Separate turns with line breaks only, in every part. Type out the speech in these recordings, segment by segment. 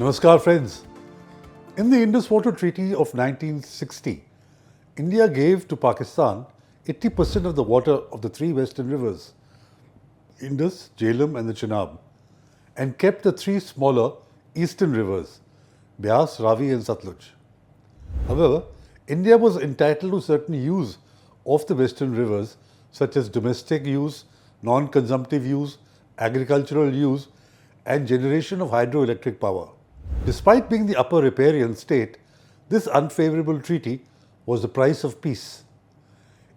Namaskar friends. In the Indus Water Treaty of 1960, India gave to Pakistan 80% of the water of the three western rivers, Indus, Jhelum and the Chenab, and kept the three smaller eastern rivers, Beas, Ravi and Satluj. However, India was entitled to certain use of the western rivers such as domestic use, non-consumptive use, agricultural use and generation of hydroelectric power. Despite being the upper riparian state, this unfavourable treaty was the price of peace.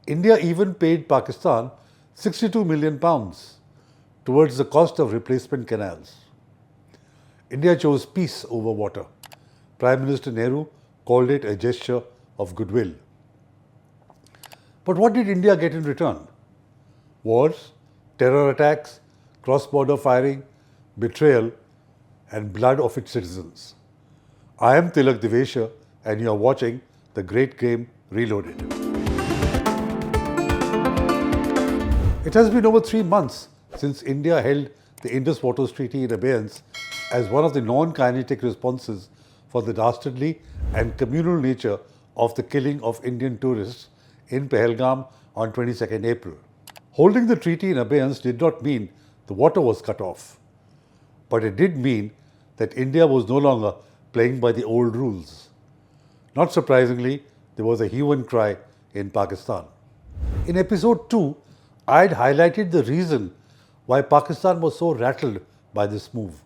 India even paid Pakistan £62 million towards the cost of replacement canals. India chose peace over water. Prime Minister Nehru called it a gesture of goodwill. But what did India get in return? Wars, terror attacks, cross-border firing, betrayal and blood of its citizens. I am Tilak Devasher and you are watching The Great Game Reloaded. It has been over 3 months since India held the Indus Waters Treaty in abeyance as one of the non-kinetic responses for the dastardly and communal nature of the killing of Indian tourists in Pahalgam on 22nd April. Holding the treaty in abeyance did not mean the water was cut off, but it did mean that India was no longer playing by the old rules. Not surprisingly, there was a hue and cry in Pakistan. In episode 2, I had highlighted the reason why Pakistan was so rattled by this move.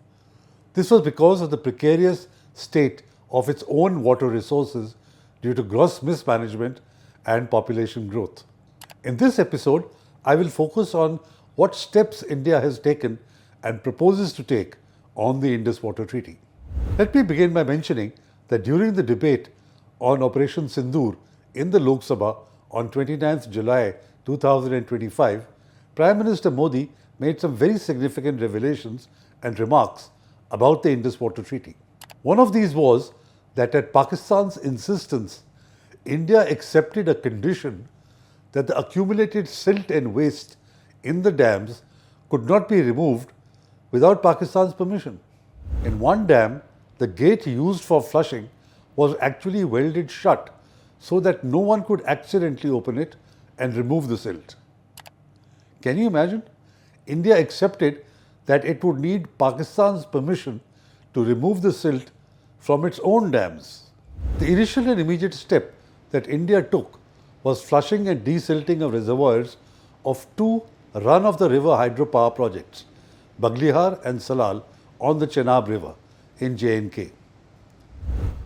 This was because of the precarious state of its own water resources due to gross mismanagement and population growth. In this episode, I will focus on what steps India has taken and proposes to take on the Indus Water Treaty. Let me begin by mentioning that during the debate on Operation Sindoor in the Lok Sabha on 29th July 2025, Prime Minister Modi made some very significant revelations and remarks about the Indus Water Treaty. One of these was that at Pakistan's insistence, India accepted a condition that the accumulated silt and waste in the dams could not be removed without Pakistan's permission. In one dam, the gate used for flushing was actually welded shut so that no one could accidentally open it and remove the silt. Can you imagine? India accepted that it would need Pakistan's permission to remove the silt from its own dams. The initial and immediate step that India took was flushing and desilting of reservoirs of two run-of-the-river hydropower projects, Baglihar and Salal on the Chenab River in J&K.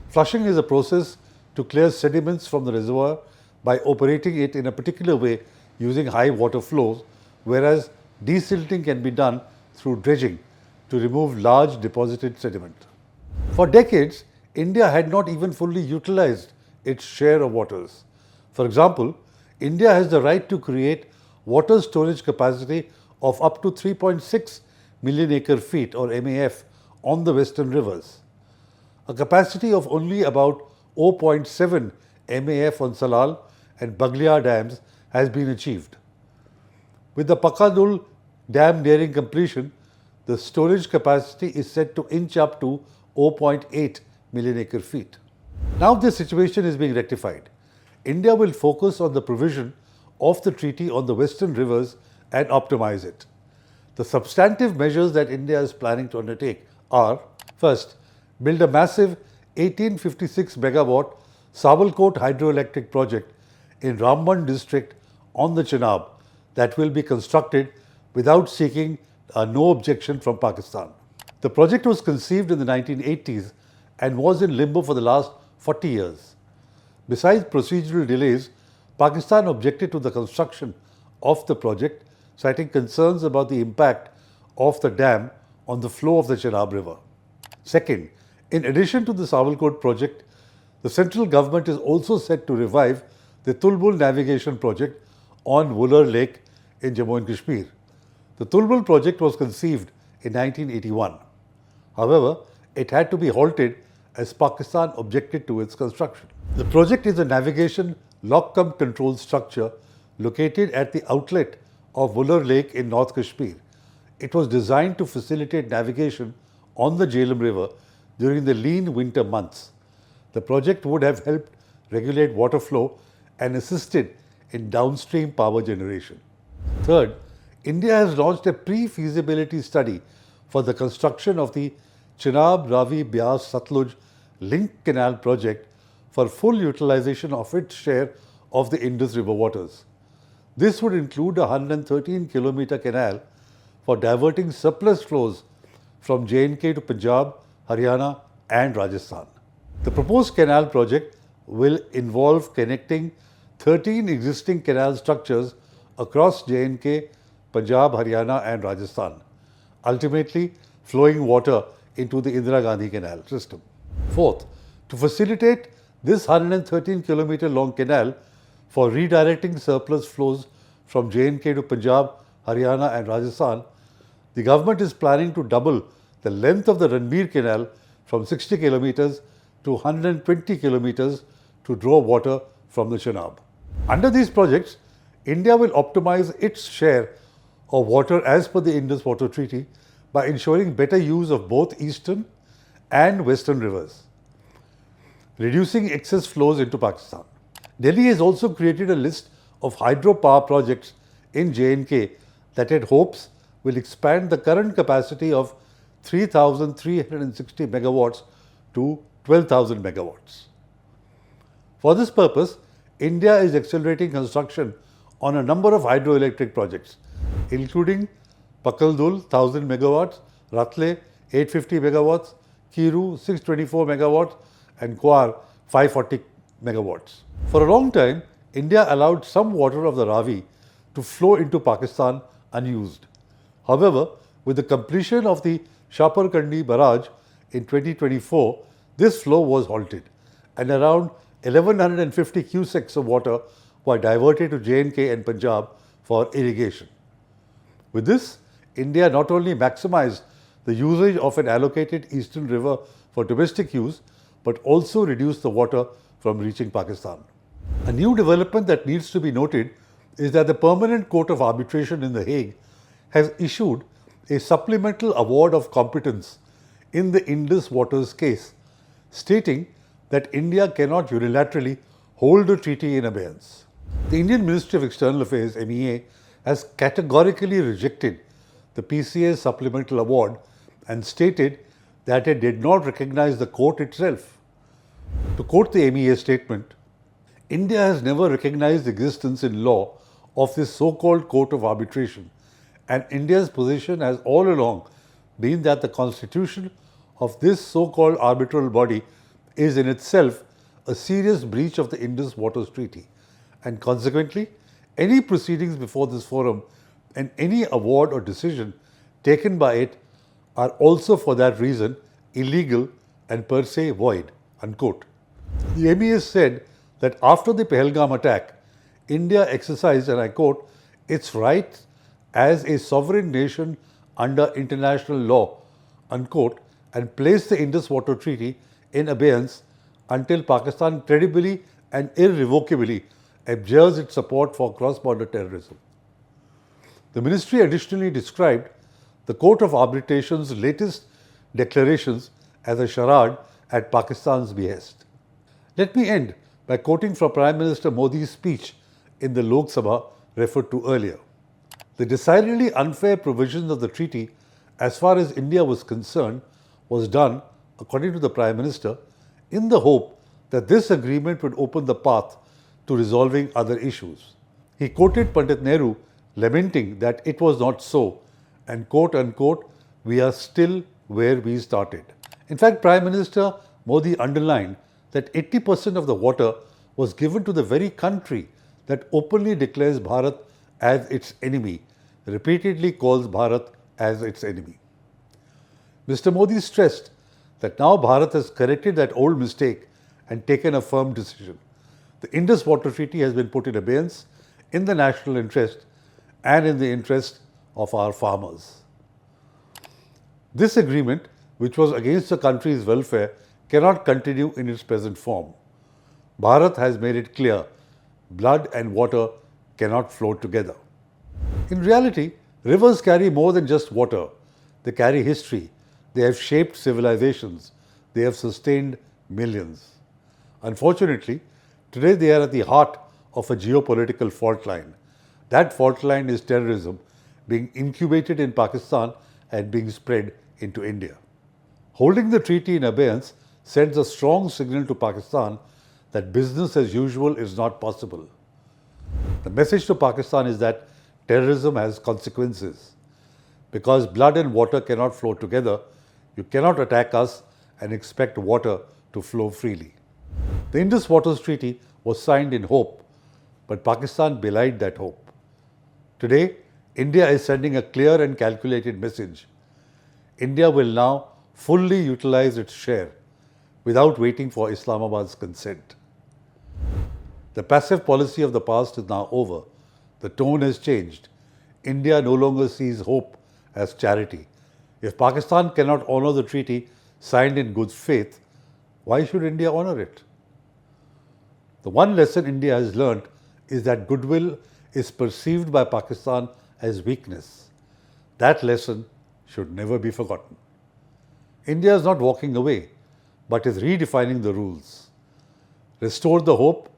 Flushing is a process to clear sediments from the reservoir by operating it in a particular way using high water flows, whereas desilting can be done through dredging to remove large deposited sediment. For decades, India had not even fully utilized its share of waters. For example, India has the right to create water storage capacity of up to 3.6 million acre feet or MAF on the western rivers. A capacity of only about 0.7 MAF on Salal and Baglihar dams has been achieved. With the Pakadul dam nearing completion, the storage capacity is set to inch up to 0.8 million acre feet. Now this situation is being rectified. India will focus on the provision of the treaty on the western rivers and optimize it. The substantive measures that India is planning to undertake are: first, build a massive 1856 megawatt Sawalkot hydroelectric project in Ramban district on the Chenab that will be constructed without seeking no objection from Pakistan. The project was conceived in the 1980s and was in limbo for the last 40 years. Besides procedural delays, Pakistan objected to the construction of the project, citing concerns about the impact of the dam on the flow of the Chenab River. Second, in addition to the Sawalkot project, the central government is also set to revive the Tulbul navigation project on Wular Lake in Jammu and Kashmir. The Tulbul project was conceived in 1981. However, it had to be halted as Pakistan objected to its construction. The project is a navigation lock-cum control structure located at the outlet of Wular Lake in North Kashmir. It was designed to facilitate navigation on the Jhelum River during the lean winter months. The project would have helped regulate water flow and assisted in downstream power generation. Third, India has launched a pre-feasibility study for the construction of the Chenab Ravi Beas Satluj Link Canal project for full utilization of its share of the Indus river waters. This would include a 113-kilometer canal for diverting surplus flows from J&K to Punjab, Haryana and Rajasthan. The proposed canal project will involve connecting 13 existing canal structures across J&K, Punjab, Haryana and Rajasthan, ultimately flowing water into the Indira Gandhi Canal system. Fourth, to facilitate this 113-kilometer long canal for redirecting surplus flows from J&K to Punjab, Haryana and Rajasthan, the government is planning to double the length of the Ranbir Canal from 60 kilometers to 120 kilometers to draw water from the Chenab. Under these projects, India will optimize its share of water as per the Indus Water Treaty by ensuring better use of both eastern and western rivers, reducing excess flows into Pakistan. Delhi has also created a list of hydropower projects in J&K that it hopes will expand the current capacity of 3,360 megawatts to 12,000 megawatts. For this purpose, India is accelerating construction on a number of hydroelectric projects, including Pakaldul 1000 megawatts, Ratle 850 megawatts, Kiru 624 megawatts and Kwar 540 megawatts. For a long time, India allowed some water of the Ravi to flow into Pakistan unused. However, with the completion of the Shaparkandi barrage in 2024, this flow was halted and around 1150 cusecs of water were diverted to J&K and Punjab for irrigation. With this, India not only maximized the usage of an allocated eastern river for domestic use, but also reduced the water from reaching Pakistan. A new development that needs to be noted is that the Permanent Court of Arbitration in The Hague has issued a supplemental award of competence in the Indus Waters case, stating that India cannot unilaterally hold the treaty in abeyance. The Indian Ministry of External Affairs, MEA, has categorically rejected the PCA Supplemental Award and stated that it did not recognize the court itself. To quote the MEA statement, India has never recognized the existence in law of this so-called court of arbitration, and India's position has all along been that the constitution of this so-called arbitral body is in itself a serious breach of the Indus Waters Treaty, and consequently, any proceedings before this forum and any award or decision taken by it are also for that reason illegal and per se void, unquote. The MEA said that after the Pahalgam attack, India exercised, and I quote, its right as a sovereign nation under international law, unquote, and placed the Indus Water Treaty in abeyance until Pakistan credibly and irrevocably abjures its support for cross-border terrorism. The ministry additionally described the Court of Arbitration's latest declarations as a charade at Pakistan's behest. Let me end by quoting from Prime Minister Modi's speech in the Lok Sabha referred to earlier. The decidedly unfair provisions of the treaty, as far as India was concerned, was done, according to the Prime Minister, in the hope that this agreement would open the path to resolving other issues. He quoted Pandit Nehru lamenting that it was not so, and quote unquote, we are still where we started. In fact, Prime Minister Modi underlined that 80% of the water was given to the very country that openly declares Bharat as its enemy, repeatedly calls Bharat as its enemy. Mr. Modi stressed that now Bharat has corrected that old mistake and taken a firm decision. The Indus Water Treaty has been put in abeyance in the national interest and in the interest of our farmers. This agreement, which was against the country's welfare, cannot continue in its present form. Bharat has made it clear, blood and water cannot flow together. In reality, rivers carry more than just water. They carry history. They have shaped civilizations. they have sustained millions. Unfortunately, today they are at the heart of a geopolitical fault line. That fault line is terrorism being incubated in Pakistan and being spread into India. Holding the treaty in abeyance sends a strong signal to Pakistan that business as usual is not possible. The message to Pakistan is that terrorism has consequences. Because blood and water cannot flow together, you cannot attack us and expect water to flow freely. The Indus Waters Treaty was signed in hope, but Pakistan belied that hope. Today, India is sending a clear and calculated message. India will now fully utilize its share without waiting for Islamabad's consent. The passive policy of the past is now over. The tone has changed. India no longer sees hope as charity. If Pakistan cannot honor the treaty signed in good faith, why should India honor it? The one lesson India has learnt is that goodwill is perceived by Pakistan as weakness. That lesson should never be forgotten. India is not walking away, but is redefining the rules. Restore the hope,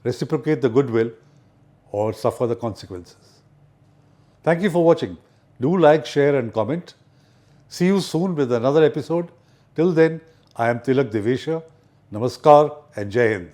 reciprocate the goodwill, or suffer the consequences. Thank you for watching. Do like, share and comment. See you soon with another episode. Till then, I am Tilak Devasher. Namaskar and Jai Hind.